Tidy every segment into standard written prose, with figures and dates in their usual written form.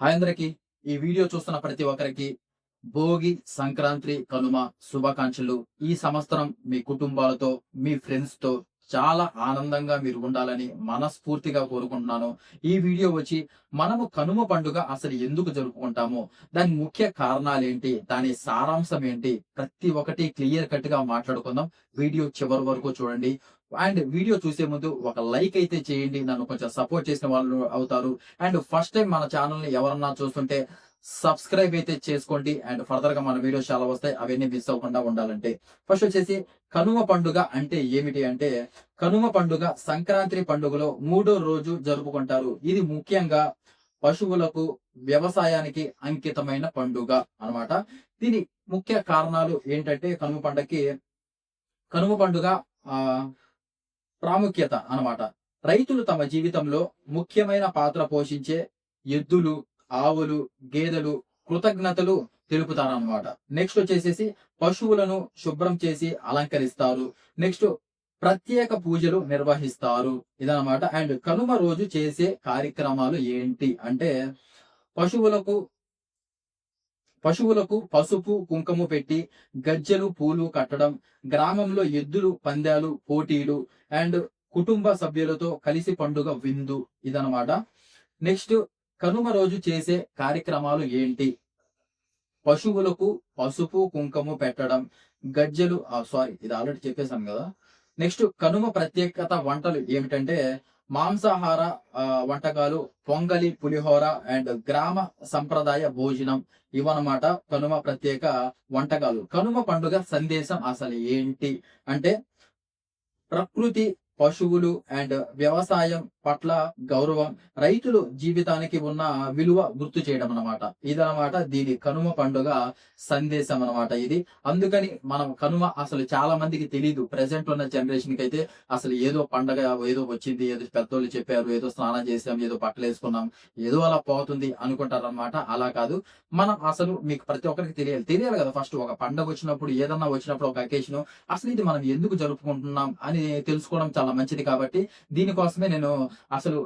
Hi అందరికి. ఈ video చూస్తున్న ప్రతి ఒక్కరికి భోగి, సంక్రాంతి, కనుమ శుభాకాంక్షలు. ఈ సంవత్సరం మీ కుటుంబాలతో, మీ ఫ్రెండ్స్‌తో చాలా ఆనందంగా మీరు ఉండాలని మనస్ఫూర్తిగా కోరుకుంటున్నాను. ఈ వీడియో వచ్చి మనము కనుమ పండుగ అసలు ఎందుకు జరుపుకుంటాము? దాని ముఖ్య కారణాలేంటి? దాని సారాంశం ఏంటి? ప్రతి ఒక్కటి క్లియర్ కట్‌గా మాట్లాడుకుందాం. వీడియో చివరి వరకు చూడండి. అండ్ వీడియో చూసే ముందు ఒక లైక్ అయితే చేయండి. నన్ను కొంచెం సపోర్ట్ చేసిన వాళ్ళు అవుతారు. అండ్ ఫస్ట్ టైం మన ఛానెల్‌ని ఎవరన్నా చూస్తుంటే సబ్స్క్రైబ్ అయితే చేసుకోండి. అండ్ ఫర్దర్‌గా మన వీడియోస్ చాలా వస్తాయి. అవన్నీ మిస్ అవ్వకుండా ఉండాలంటే. ఫస్ట్ వచ్చేసి కనుమ పండుగ అంటే ఏమిటి అంటే, కనుమ పండుగ సంక్రాంతి పండుగలో మూడో రోజు జరుపుకుంటారు. ఇది ముఖ్యంగా పశువులకు, వ్యవసాయానికి అంకితమైన పండుగ అన్నమాట. దీని ముఖ్య కారణాలు ఏంటంటే కనుమ పండుగ ఆహ్, ప్రాముఖ్యత అన్నమాట. రైతులు తమ జీవితంలో ముఖ్యమైన పాత్ర పోషించే ఎద్దులు, ఆవులు, గేదెలు కృతజ్ఞతలు తెలుపుతారన్నమాట. నెక్స్ట్ వచ్చేసేసి పశువులను శుభ్రం చేసి అలంకరిస్తారు. నెక్స్ట్ ప్రత్యేక పూజలు నిర్వహిస్తారు. ఇదన్నమాట. అండ్ కనుమ రోజు చేసే కార్యక్రమాలు ఏంటి అంటే, పశువులకు పశువులకు పసుపు, కుంకుమ పెట్టి గజ్జెలు, పూలు కట్టడం, గ్రామంలో ఎద్దులు పందాలు, పోటీలు అండ్ కుటుంబ సభ్యులతో కలిసి పండుగ విందు ఇదనమాట. నెక్స్ట్ కనుమ రోజు చేసే కార్యక్రమాలు ఏంటి? పశువులకు పసుపు, కుంకుమ పెట్టడం, గజ్జెలు ఇది ఆల్రెడీ చెప్పేసాను గదా! నెక్స్ట్ కనుమ ప్రత్యేకత వంటలు ఏమిటంటే, మాంసాహార వంటకాలు, పొంగలి, పులిహోర అండ్ గ్రామ సంప్రదాయ భోజనం ఇవన్నమాట కనుమ ప్రత్యేక వంటకాలు. కనుమ పండుగ సందేశం అసలు ఏంటి అంటే, ప్రకృతి, పశువులు అండ్ వ్యవసాయం పట్ల గౌరవం, రైతులు జీవితానికి ఉన్న విలువ గుర్తు చేయడం అన్నమాట. ఇదనమాట దీని కనుమ పండుగ సందేశం అన్నమాట ఇది. అందుకని మనం కనుమ అసలు చాలా మందికి తెలీదు. ప్రెజెంట్ ఉన్న జనరేషన్‌కి అయితే అసలు ఏదో పండగ ఏదో వచ్చింది, ఏదో పెద్దోళ్ళు చెప్పారు, ఏదో స్నానం చేసాం, ఏదో బట్టలేసుకున్నాం, ఏదో అలా పోతుంది అనుకుంటారన్నమాట. అలా కాదు. మనం అసలు మీకు ప్రతి ఒక్కరికి తెలియాలి. తెలియాలి కదా! ఫస్ట్ ఒక పండగ వచ్చినప్పుడు, ఏదన్నా వచ్చినప్పుడు ఒక అకేషను అసలు ఇది మనం ఎందుకు జరుపుకుంటున్నాం అని తెలుసుకోవడం చాలా మంచిది కాబట్టి, దీనికోసమే నేను అసలు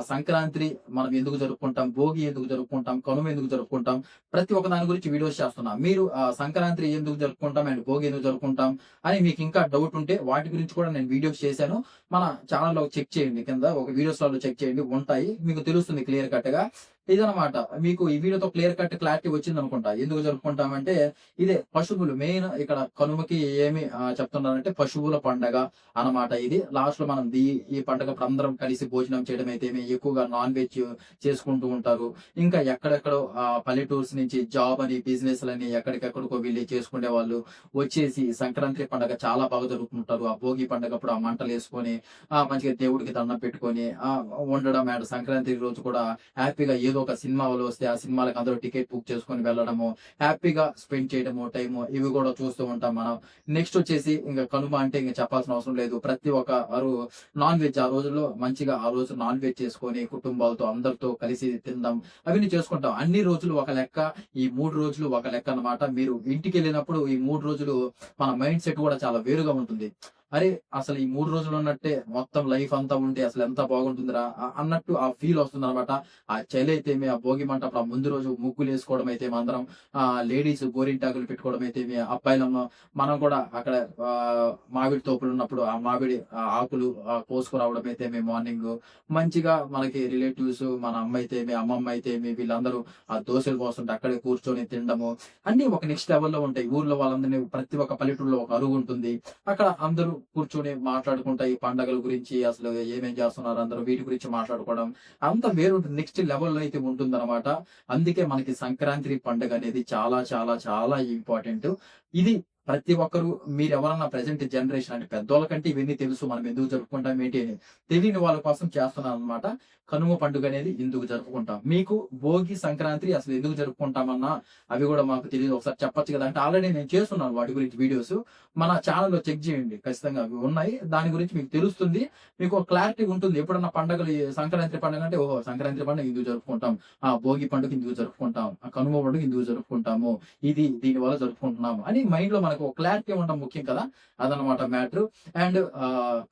సంక్రాంతి మనం ఎందుకు జరుపుకుంటాం, భోగి ఎందుకు జరుపుకుంటాం, కనుమ ఎందుకు జరుపుకుంటాం, ప్రతి ఒక్క దాని గురించి వీడియోస్ చేస్తున్నా. మీరు సంక్రాంతి ఎందుకు జరుపుకుంటాం అండ్ భోగి ఎందుకు జరుపుకుంటాం అని మీకు ఇంకా డౌట్ ఉంటే వాటి గురించి కూడా నేను వీడియోస్ చేశాను. మన ఛానెల్‌లో చెక్ చేయండి. కింద ఒక వీడియోస్‌లలో చెక్ చేయండి ఉంటాయి. మీకు తెలుస్తుంది క్లియర్ కట్‌గా. ఇదనమాట. మీకు ఈ వీడియోతో క్లియర్ కట్ క్లారిటీ వచ్చిందనుకుంటా. ఎందుకు జరుపుకుంటామంటే, ఇదే పశువులు మెయిన్ ఇక్కడ కనుమకి ఏమి చెప్తున్నారంటే పశువుల పండగ అనమాట ఇది. లాస్ట్‌లో మనం ఈ పండగప్పుడు అందరం కలిసి భోజనం చేయడం అయితేమి, ఎక్కువగా నాన్ వెజ్ చేసుకుంటూ ఉంటారు. ఇంకా ఎక్కడెక్కడో పల్లెటూర్స్ నుంచి జాబ్ అని, బిజినెస్‌లని ఎక్కడికెక్కడికో వెళ్లి చేసుకునేవాళ్ళు వచ్చేసి సంక్రాంతి పండగ చాలా బాగా జరుపుకుంటారు. ఆ భోగి పండగప్పుడు ఆ మంటలేసుకొని మంచిగా దేవుడికి దండం పెట్టుకొని ఉండడం అండ్ సంక్రాంతి రోజు కూడా హ్యాపీగా ఏదో ఒక సినిమాలు వస్తే ఆ సినిమాలకు అందరూ టికెట్ బుక్ చేసుకొని వెళ్ళడము, హ్యాపీగా స్పెండ్ చేయడము టైము ఇవి కూడా చూస్తూ ఉంటాం మనం. నెక్స్ట్ వచ్చేసి ఇంక కనుమ అంటే ఇంక చెప్పాల్సిన అవసరం లేదు. ప్రతి ఒక్కరు నాన్ వెజ్ ఆ రోజుల్లో మంచిగా ఆ రోజు నాన్ వెజ్ చేసుకొని కుటుంబాలతో అందరితో కలిసి తినడం అవన్నీ చేసుకుంటాం. అన్ని రోజులు ఒక లెక్క, ఈ 3 రోజులు ఒక లెక్క అన్నమాట. మీరు ఇంటికెళ్ళినప్పుడు ఈ 3 రోజులు మన మైండ్ సెట్ కూడా చాలా వేరుగా ఉంటుంది. అరే! అసలు ఈ 3 రోజులు ఉన్నట్టే మొత్తం లైఫ్ అంతా ఉంటే అసలు ఎంత బాగుంటుందిరా అన్నట్టు ఆ ఫీల్ వస్తుందన్నమాట. ఆ చలి అయితేమి, ఆ భోగి మంట అప్పుడు ఆ ముందు రోజు ముగ్గులేసుకోవడం అయితేమి అందరం, లేడీస్ గోరింటాకులు పెట్టుకోవడం అయితేమి, అబ్బాయిలేమో మనం కూడా అక్కడ మామిడి తోపులున్నప్పుడు ఆ మామిడి ఆకులు కోసుకురావడం అయితేమి మార్నింగు. మంచిగా మనకి రిలేటివ్స్ మన అమ్మ అయితేమి, అమ్మమ్మ అయితేమి వీళ్ళందరూ ఆ దోసెలు పోస్తుంటే అక్కడే కూర్చొని తినడము. అన్నీ ఒక నెక్స్ట్ లెవెల్‌లో ఉంటాయి. ఊర్లో వాళ్ళందరిని ప్రతి ఒక్క పల్లెటూరులో ఒక అరుగు ఉంటుంది. అక్కడ అందరూ కూర్చొని మాట్లాడుకుంటా ఈ పండగల గురించి అసలు ఏమేం చేస్తున్నారు అందరూ వీటి గురించి మాట్లాడుకోవడం అంతా వేరుంటుంది. నెక్స్ట్ లెవెల్‌లో అయితే ఉంటుందన్నమాట. అందుకే మనకి సంక్రాంతి పండుగ అనేది చాలా చాలా చాలా ఇంపార్టెంట్. ఇది ప్రతి ఒక్కరు మీరెవరన్నా ప్రెజెంట్ జనరేషన్ అంటే పెద్దోళ్ళ కంటే ఇవన్నీ తెలుసు. మనం ఎందుకు జరుపుకుంటాం ఏంటి అని. తెలియని వాళ్ళ కోసం చేస్తున్నానన్నమాట. కనుమ పండుగ అనేది ఎందుకు జరుపుకుంటాం. మీకు భోగి, సంక్రాంతి అసలు ఎందుకు జరుపుకుంటామన్నా అవి గూడా మాకు తెలీదు. ఒకసారి చెప్పొచ్చు కదా! అంటే ఆల్రెడీ నేను చేస్తున్నాను వాటి గురించి వీడియోస్. మన ఛానెల్‌లో చెక్ చేయండి. ఖచ్చితంగా అవి ఉన్నాయి. దాని గురించి మీకు తెలుస్తుంది. మీకు ఒక క్లారిటీ ఉంటుంది. ఎప్పుడన్నా పండగలు సంక్రాంతి పండుగ అంటే ఓహో! సంక్రాంతి పండుగ ఎందుకు జరుపుకుంటాం. భోగి పండుగ ఎందుకు జరుపుకుంటాం. కనుమ పండుగ ఎందుకు జరుపుకుంటాము. ఇది దీనివల్ల జరుపుకుంటున్నాము అని మైండ్‌లో మనకు మనకు క్లారిటీ ఉండడం ముఖ్యం కదా, అదనమాట మ్యాటర్. అండ్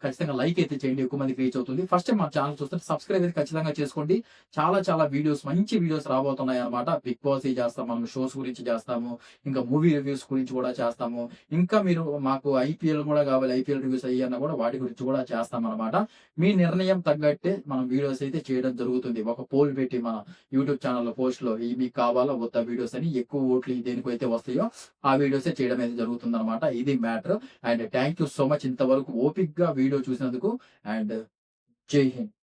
ఖచ్చితంగా లైక్ అయితే చేయండి, ఎక్కువ మందికి రీచ్ అవుతుంది. ఫస్ట్ టైం మన ఛానల్ చూస్తుంటే సబ్స్క్రైబ్ అయితే ఖచ్చితంగా చేసుకోండి. చాలా చాలా వీడియోస్, మంచి వీడియోస్ రాబోతున్నాయి అనమాట. బిగ్ బాస్ చేస్తాం, మనం షోస్ గురించి చేస్తాము, ఇంకా మూవీ రివ్యూస్ గురించి కూడా చేస్తాము. ఇంకా మీరు మాకు ఐపీఎల్ కూడా కావాలి, ఐపీఎల్ రివ్యూస్ అయ్యన్నా కూడా వాటి గురించి కూడా చేస్తాం అనమాట. మీ నిర్ణయం తగ్గట్టే మనం వీడియోస్ అయితే చేయడం జరుగుతుంది. ఒక పోల్ పెట్టి మన యూట్యూబ్ ఛానల్లో పోస్ట్ లో ఈ మీకు కావాలా వద్దా వీడియోస్ అని, ఎక్కువ ఓట్లు దేనికైతే వస్తాయో ఆ వీడియోసే చేయడం అయితే జరుగుతుంది అనమాట. ఇది matter. And thank you so much ఇంతవరకు ఓపిక్ గా వీడియో చూసినందుకు. అండ్ జై హింద్.